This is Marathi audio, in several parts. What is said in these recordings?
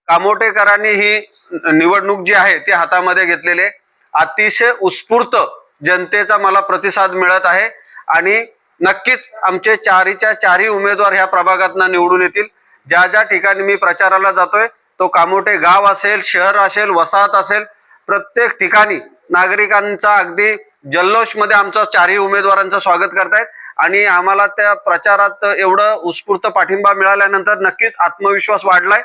कामोटेकरांनी ही निवडणूक जी आहे ती हातामध्ये घेतलेली, अतिशय उत्स्फूर्त जनतेचा मला प्रतिसाद मिळत आहे आणि नक्कीच आमचे चारीच्या चारही उमेदवार ह्या प्रभागातून निवडून येतील। ज्या ज्या ठिकाणी मी प्रचाराला जातोय, तो कामोटे गाव असेल, शहर असेल, वसाहत असेल, प्रत्येक ठिकाणी नागरिकांचा अगदी जल्लोष मध्ये आमचं चारही उमेदवारांचं स्वागत करतायत आणि आम्हाला त्या प्रचारात एवढं उत्स्फूर्त पाठिंबा मिळाल्यानंतर नक्कीच आत्मविश्वास वाढलाय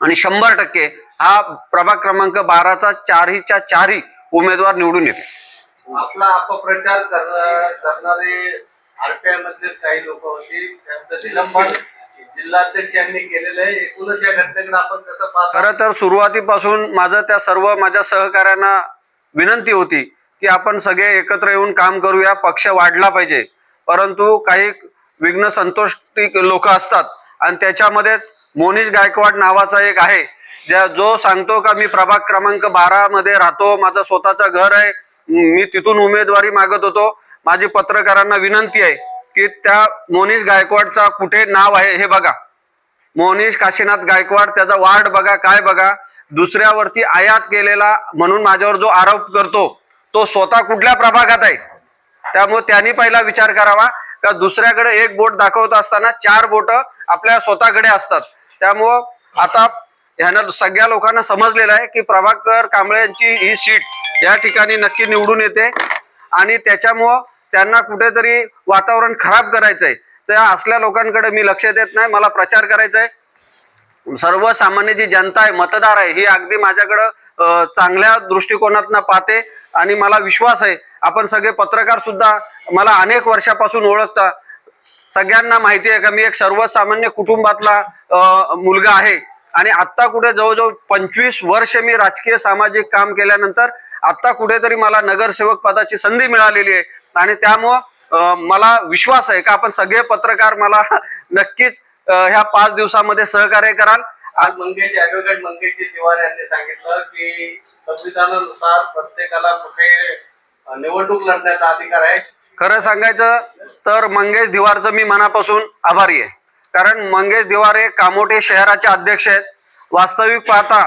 आणि 100% हा प्रभाग क्रमांक 12चा चारहीच्या चारही उमेदवार निवडून येतील। आपला अपप्रचार करणारे आरपीआय मध्ये काही लोक होती, त्यांचं निलंबन जिल्हाध्यक्षांनी केलेलं आहे। एकूणच या घटनेकडे आपण कसं पाहता? खरं तर सुरुवातीपासून माझं त्या सर्व माझ्या सहकाऱ्यांना विनंती होती की आपण सगळे एकत्र येऊन काम करूया, पक्ष वाढला पाहिजे, परंतु काही विघ्न संतोषी लोक असतात आणि त्याच्यामध्ये मोनीश गायकवाड नावाचा एक आहे जो सांगतो का मी प्रभाग क्रमांक 12 मध्ये राहतो, माझं स्वतःचं घर आहे, मी तिथून उमेदवारी मागत होतो। माझी पत्रकारांना विनंती आहे की त्या मोनीश गायकवाडचा कुठे नाव आहे हे बघा, मोनीश काशीनाथ गायकवाड, त्याचा वार्ड बघा, काय बघा, दुसऱ्यावरती आयात केलेला म्हणून माझ्यावर जो आरोप करतो तो स्वतः कुठल्या प्रभागात आहे। त्यामुळे त्यांनी पहिला विचार करावा का दुसऱ्याकडे एक बोट दाखवत असताना 4 बोट आपल्या स्वतःकडे असतात। त्यामुळे आता ह्यानं सगळ्या लोकांना समजलेलं आहे की प्रभाकर कांबळे यांची ही सीट या ठिकाणी नक्की निवडून येते आणि त्याच्यामुळे त्यांना कुठेतरी वातावरण खराब करायचंय। त्या असल्या लोकांकडे मी लक्ष देत नाही, मला प्रचार करायचा आहे। सर्वसामान्य जी जनता आहे, मतदार आहे, ही अगदी माझ्याकडे चांगल्या दृष्टिकोनातून पाहते आणि मला विश्वास आहे, आपण सगळे पत्रकार सुद्धा मला अनेक वर्षापासून ओळखता, सगळ्यांना माहिती आहे का मी एक सर्वसामान्य कुटुंबातला मुलगा आहे आणि आता कुठे जवळजवळ 25 वर्ष मी राजकीय सामाजिक काम केल्यानंतर आता कुठेतरी मला नगरसेवक पदाची संधी मिळालेली आहे आणि त्यामुळे मला विश्वास आहे का आपण सगळे पत्रकार मला नक्कीच ह्या 5 दिवसामध्ये सहकार्य कराल। आज ॲडव्होकेट मंगेश दिवार यांनी सांगितलं की संविधानानुसार प्रत्येकाला कुठे निवडणूक लढण्याचा अधिकार आहे। खरं सांगायचं तर मंगेश दिवारचं मी मनापासून आभारी आहे, कारण मंगेश दिवार हे कामोठे शहराचे अध्यक्ष आहेत। वास्तविक पाहता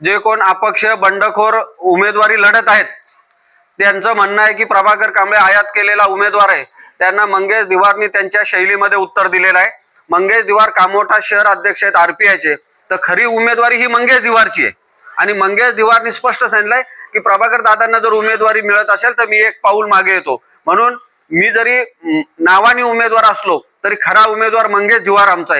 जे कोण अपक्ष बंडखोर उमेदवारी लढत आहेत त्यांचं म्हणणं आहे की प्रभाकर कांबळे आयात केलेला उमेदवार आहे, त्यांना मंगेश दिवारनी त्यांच्या शैलीमध्ये उत्तर दिलेलं आहे। मंगेश दिवार कामोठा शहर अध्यक्ष आहेत आरपीआयचे, तर खरी उमेदवारी ही मंगेश दिवारची आहे आणि मंगेश दिवारनी स्पष्ट सांगितलंय की प्रभाकर दादांना जर उमेदवारी मिळत असेल तर मी एक पाऊल मागे येतो। म्हणून मी जरी नावाने उमेदवार असलो तरी खरा उमेदवार मंगेश दिवार आमचा आहे।